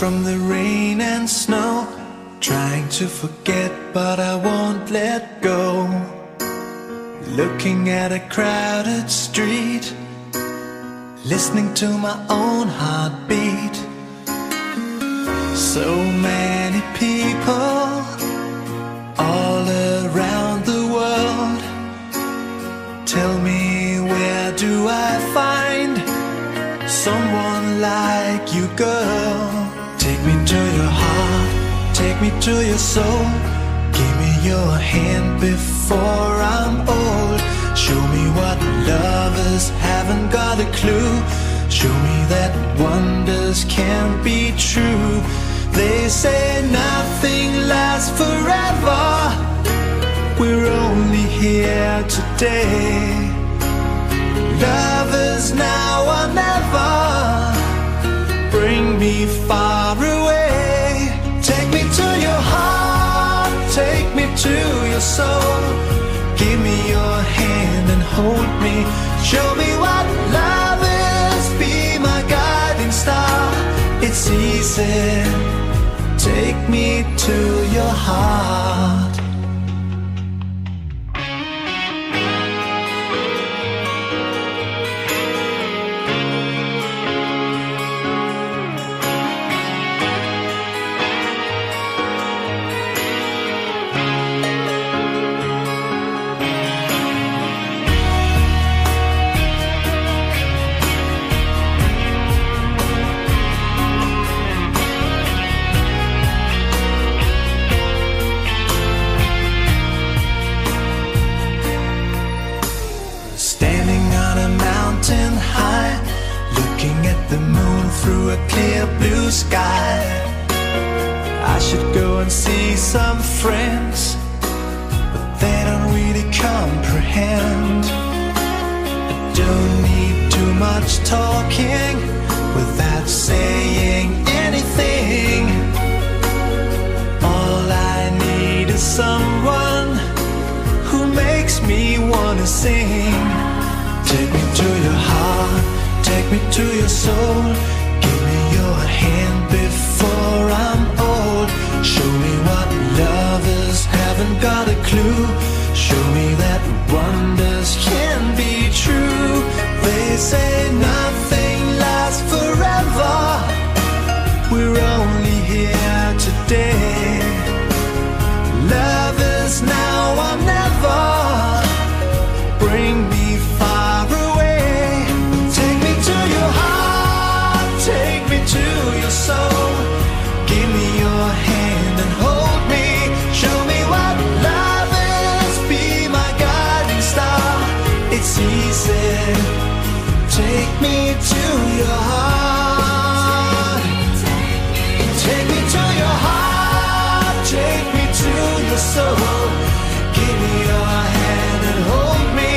from the rain and snow, trying to forget but I won't let go. Looking at a crowded street, listening to my own heartbeat. So many people all around the world. Tell me, where do I find someone like you, girl? Take me to your heart, take me to your soul. Give me your hand before I'm old. Show me what lovers haven't got a clue. Show me that wonders can't be true. They say nothing lasts forever. We're only here today. Lovers now or never. Bring me far away. Take me to your heart, take me to your soul. Give me your hand and hold me. Show me what love is, be my guiding star. It's easy, take me to your heart. Through a clear blue sky, I should go and see some friends, but they don't really comprehend. I don't need too much talking without saying anything. All I need is someone who makes me wanna sing. Take me to your heart, take me to your soul. Give me your hand before I'm old. Show me what lovers haven't got a clue. Show me that wonders can be true. They say nothing lasts forever. We're only here today. Lovers now or never. Bring me far away. Take me to your heart, take me to your soul. Give me your hand and hold me. Show me what love is, be my guiding star. It's easy, take me to your heart. Take me to your heart, take me to your soul. Give me your hand and hold me.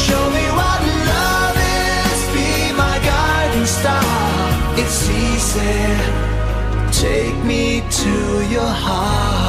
Show me what love is, be my guiding star. It's easy, take me to your heart.